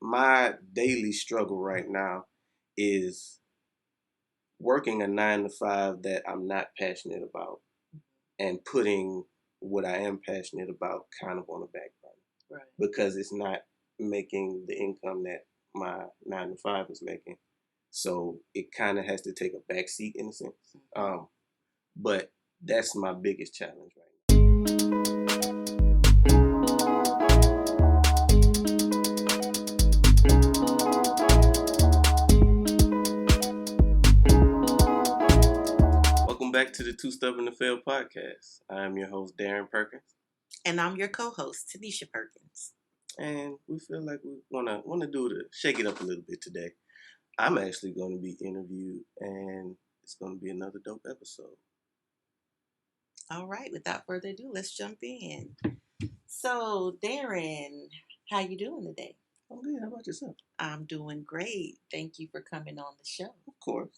my daily struggle right now is working a 9 to 5 that I'm not passionate about and putting what I am passionate about kind of on the back burner. Right. Because it's not making the income that my 9 to 5 is making. So it kind of has to take a back seat in a sense. But that's my biggest challenge right now. Welcome back to the 2STUBBORN2FAIL podcast. I am your host, Derrin Perkins. And I'm your co-host, Teneasha Perkins. And we feel like we wanna do to shake it up a little bit today. I'm actually going to be interviewed, and it's going to be another dope episode. All right, without further ado, let's jump in. So, Derrin, how you doing today? I'm good. How about yourself? I'm doing great. Thank you for coming on the show. Of course.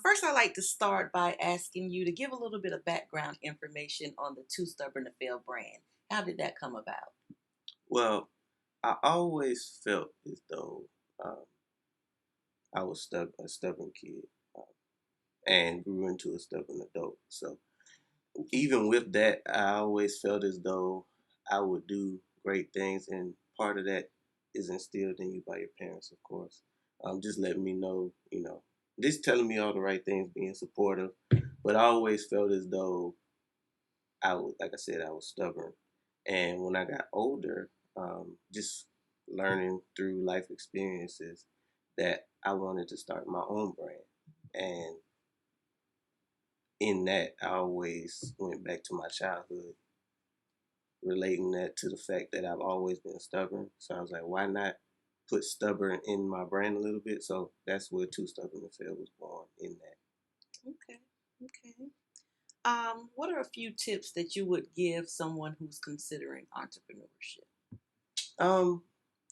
First, I'd like to start by asking you to give a little bit of background information on the 2STUBBORN2FAIL brand. How did that come about? Well, I always felt as though I was a stubborn kid and grew into a stubborn adult. So even with that, I always felt as though I would do great things, and part of that is instilled in you by your parents, of course. Just letting me know, just telling me all the right things, being supportive. But I always felt as though like I said, I was stubborn. And when I got older, just learning through life experiences that I wanted to start my own brand. And in that, I always went back to my childhood, relating that to the fact that I've always been stubborn. So I was like, why not put stubborn in my brand a little bit? So that's where 2STUBBORN2FAIL was born in that. Okay. What are a few tips that you would give someone who's considering entrepreneurship?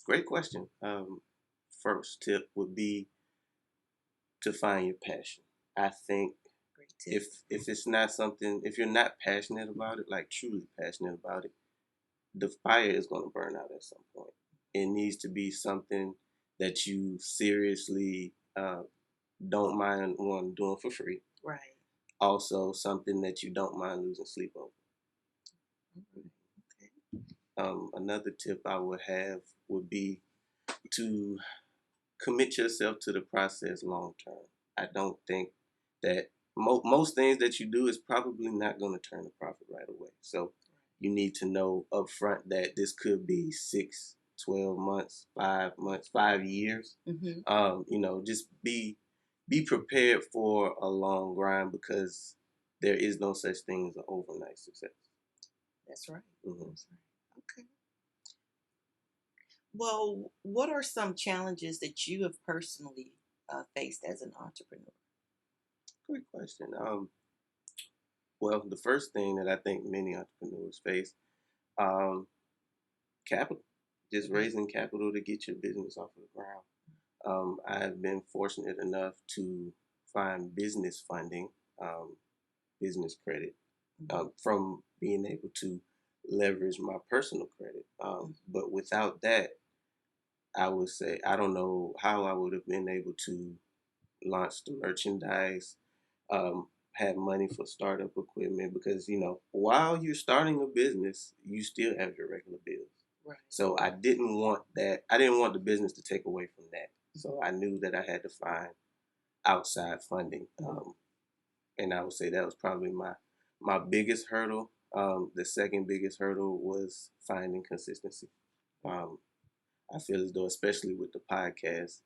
Great question. First tip would be to find your passion. I think if it's not something, if you're not passionate about it, like truly passionate about it, the fire is going to burn out at some point. It needs to be something that you seriously don't mind doing for free. Right. Also, something that you don't mind losing sleep over. Okay. Another tip I would have would be to commit yourself to the process long term. I don't think that most things that you do is probably not going to turn a profit right away. So you need to know upfront that this could be 6, 12 months, 5 months, 5 years. Just be prepared for a long grind, because there is no such thing as an overnight success. That's right. That's right. Okay. Well, what are some challenges that you have personally faced as an entrepreneur? Great question. Well, the first thing that I think many entrepreneurs face, capital, just raising capital to get your business off of the ground. I've been fortunate enough to find business funding, business credit, from being able to leverage my personal credit. But without that, I would say I don't know how I would have been able to launch the merchandise, have money for startup equipment, because while you're starting a business, you still have your regular bills. Right. So I didn't want that. I didn't want the business to take away from that. So I knew that I had to find outside funding, and I would say that was probably my biggest hurdle. The second biggest hurdle was finding consistency. I feel as though, especially with the podcast,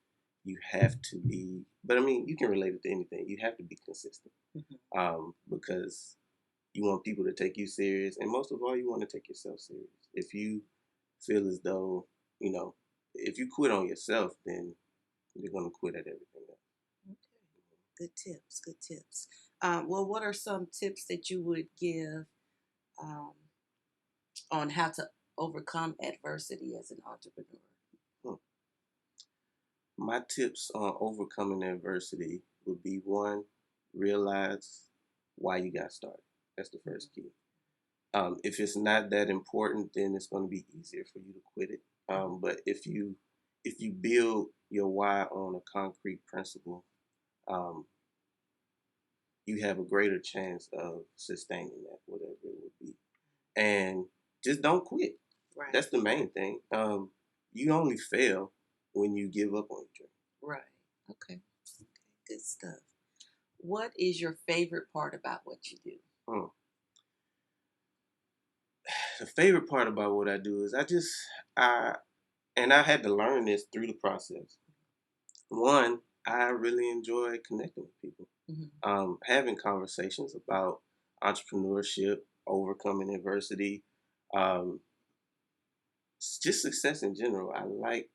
you have to be, but I mean, you can relate it to anything. You have to be consistent, because you want people to take you serious, and most of all, you want to take yourself serious. If you feel as though, if you quit on yourself, then you're going to quit at everything else. Okay. Good tips. Good tips. Well, what are some tips that you would give on how to overcome adversity as an entrepreneur? My tips on overcoming adversity would be: one, realize why you got started. That's the first key. If it's not that important, then it's going to be easier for you to quit it. But if you build your why on a concrete principle, um, you have a greater chance of sustaining that, whatever it would be. And just don't quit. Right. That's the main thing. You only fail when you give up on your dream. Right. Okay. Okay. Good stuff. What is your favorite part about what you do? Hmm. The favorite part about what I do is I and I had to learn this through the process. One, I really enjoy connecting with people, having conversations about entrepreneurship, overcoming adversity, um, just success in general. I like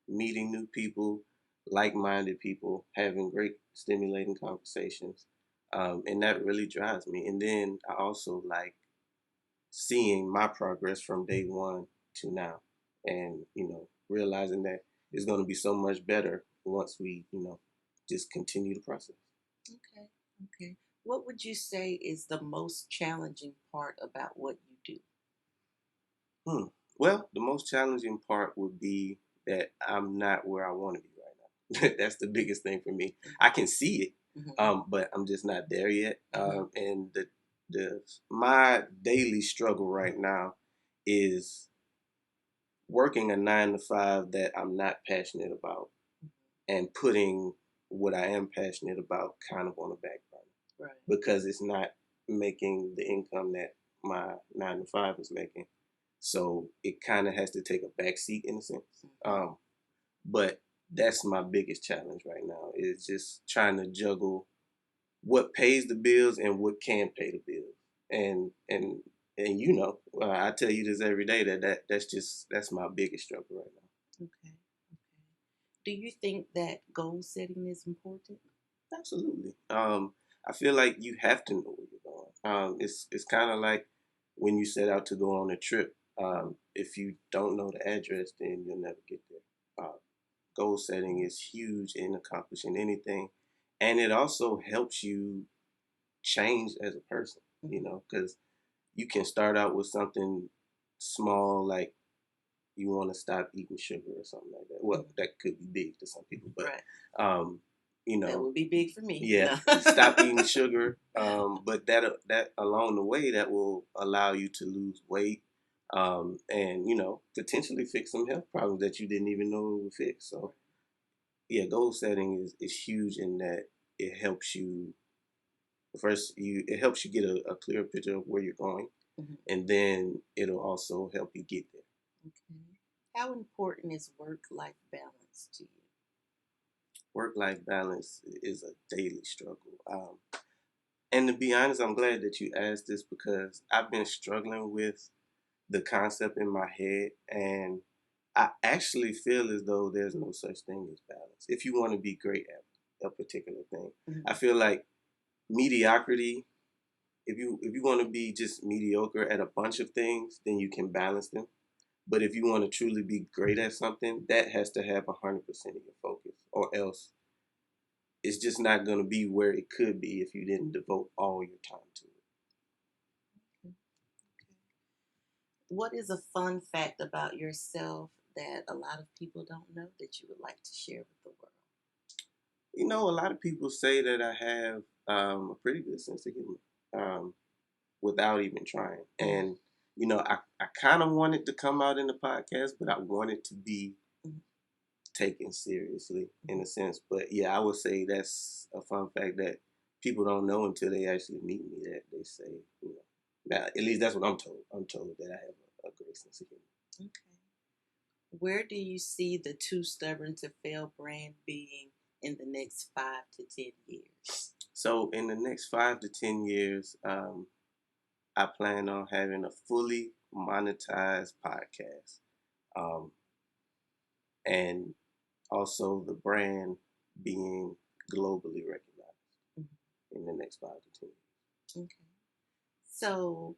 meeting new people, like-minded people, having great, stimulating conversations, and that really drives me. And then I also like seeing my progress from day one to now, and realizing that it's going to be so much better once we just continue the process. Okay. Okay. What would you say is the most challenging part about what you do? Hmm. Well, the most challenging part would be that I'm not where I want to be right now. That's the biggest thing for me. I can see it, Mm-hmm. but I'm just not there yet. Mm-hmm. And the my daily struggle right now is working a 9 to 5 that I'm not passionate about, and putting what I am passionate about kind of on the back burner Right. because it's not making the income that my 9 to 5 is making. So it kind of has to take a back seat in a sense. But that's my biggest challenge right now is just trying to juggle what pays the bills and what can pay the bills. And I tell you this every day that's my biggest struggle right now. Okay. Okay. Do you think that goal setting is important? Absolutely. I feel like you have to know where you're going. It's kind of like when you set out to go on a trip. If you don't know the address, then you'll never get there. Goal setting is huge in accomplishing anything, and it also helps you change as a person. Because you can start out with something small, like you want to stop eating sugar or something like that. Well, that could be big to some people, but Right. um, That would be big for me. yeah, stop eating sugar. But that along the way, that will allow you to lose weight, and potentially fix some health problems that you didn't even know it would fix. So yeah, goal setting is huge in that it helps you it helps you get a clear picture of where you're going, Mhm. and then it'll also help you get there. Okay. How important is work life balance to you? Work life balance is a daily struggle. And to be honest, I'm glad that you asked this because I've been struggling with the concept in my head, and I actually feel as though there's no such thing as balance. If you want to be great at a particular thing, I feel like mediocrity. If you want to be just mediocre at a bunch of things, then you can balance them. But if you want to truly be great at something, that has to have 100% of your focus, or else it's just not going to be where it could be if you didn't devote all your time to it. Okay. What is a fun fact about yourself that a lot of people don't know that you would like to share with the world? A lot of people say that I have a pretty good sense of humor without even trying. And, I kind of want it to come out in the podcast, but I want it to be Mhm. taken seriously in a sense. But yeah, I would say that's a fun fact that people don't know until they actually meet me, that they say, now, at least that's what I'm told. I'm told that I have a great sense of humor. Okay. Where do you see the Too Stubborn to Fail brand being in the next 5 to 10 years? So in the next 5 to 10 years, I plan on having a fully monetized podcast, um, and also the brand being globally recognized Mhm. in the next 5 to 10 years. Okay. So,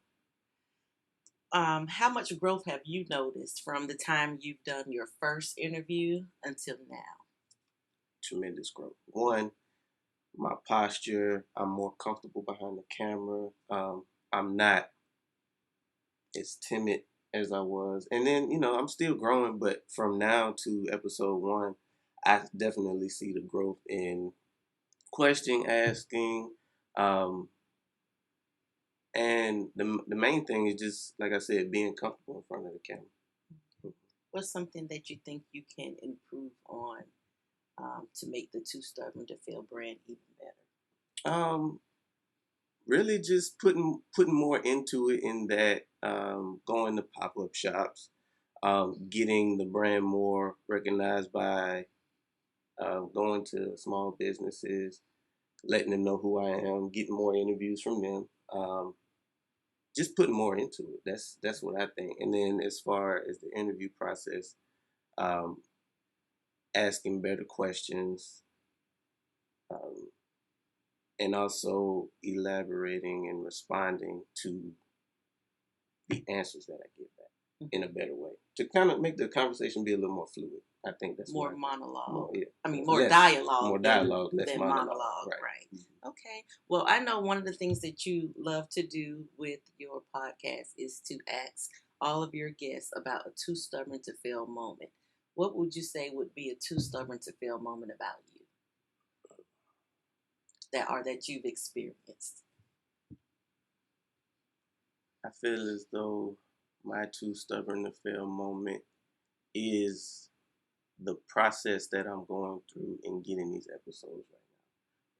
how much growth have you noticed from the time you've done your first interview until now? Tremendous growth. One, my posture. I'm more comfortable behind the camera. I'm not as timid as I was. And then, I'm still growing, but from now to episode 1, I definitely see the growth in question asking. And the main thing is just, like I said, being comfortable in front of the camera. What's something that you think you can improve on to make the Too Stubborn to Fail brand even better? Really just putting more into it, in that going to pop-up shops, getting the brand more recognized by going to small businesses, letting them know who I am, getting more interviews from them, just putting more into it. That's what I think. And then as far as the interview process, um, asking better questions, um, and also elaborating and responding to the answers that I get back in a better way, to kind of make the conversation be a little more fluid. I think that's more monologue. More, yeah. I mean, more less, dialogue. more dialogue, than, less than monologue. Right. Mm-hmm. Okay. Well, I know one of the things that you love to do with your podcast is to ask all of your guests about a too stubborn to fail moment. What would you say would be a too stubborn to fail moment about you that you've experienced? I feel as though my too stubborn to fail moment is the process that I'm going through in getting these episodes right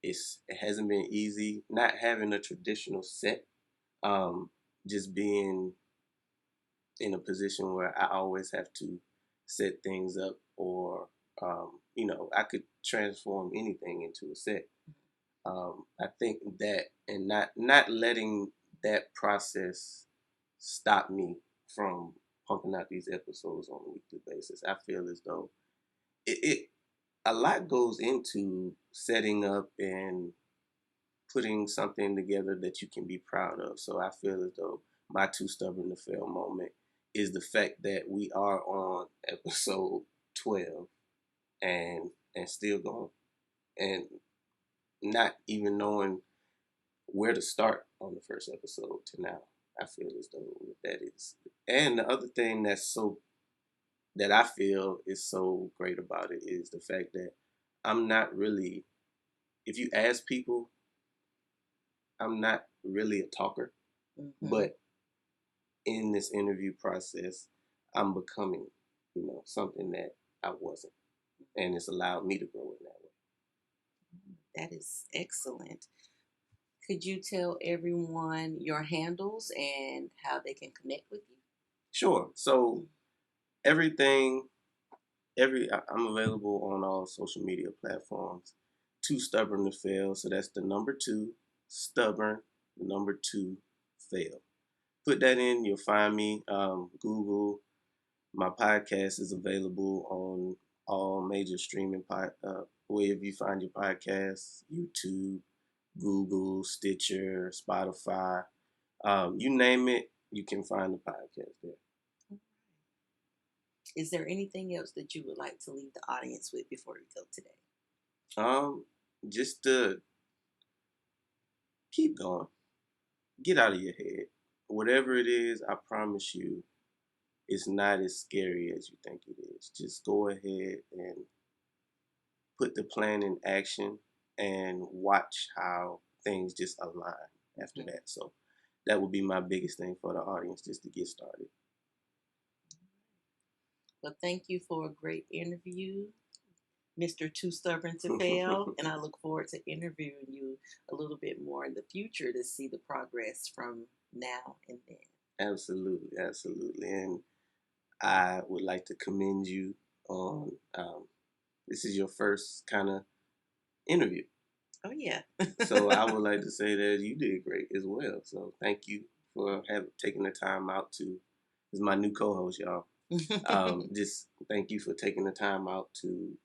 now. It hasn't been easy, not having a traditional set, just being in a position where I always have to set things up, or I could transform anything into a set. I think that, and not letting that process stop me from pumping out these episodes on a weekly basis. I feel as though it a lot goes into setting up and putting something together that you can be proud of. So I feel as though my too stubborn to fail moment is the fact that we are on episode 12 and still going, and not even knowing where to start on the first episode to now. I feel as though that is, and the other thing that I feel is so great about it is the fact that I'm not really, if you ask people, I'm not really a talker, but in this interview process, I'm becoming, something that I wasn't, and it's allowed me to grow in that way. That is excellent. Could you tell everyone your handles and how they can connect with you? Sure. So everything, I'm available on all social media platforms. Too Stubborn to Fail. So that's the number 2, stubborn, the number 2, fail. Put that in, you'll find me. Google. My podcast is available on all major streaming wherever you find your podcasts: YouTube, Google, Stitcher, Spotify. You name it, you can find the podcast there. Is there anything else that you would like to leave the audience with before we go today? Just to keep going. Get out of your head. Whatever it is, I promise you, it's not as scary as you think it is. Just go ahead and put the plan in action and watch how things just align after that. So that would be my biggest thing for the audience, just to get started. Well, thank you for a great interview, Mr. Too Stubborn to Fail. And I look forward to interviewing you a little bit more in the future to see the progress from now and then. Absolutely, absolutely. And I would like to commend you on this is your first kind of interview. Oh, yeah. So I would like to say that you did great as well. So thank you for taking the time out to, this is my new co-host, y'all. Just thank you for taking the time out to,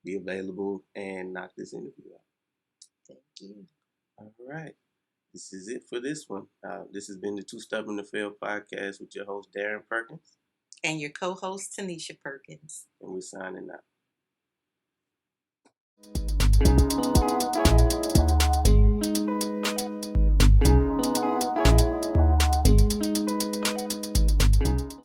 be available and knock this interview out. Thank you. All right. This is it for this one. This has been the Too Stubborn to Fail podcast with your host, Derrin Perkins. And your co-host, Teneasha Perkins. And we're signing out.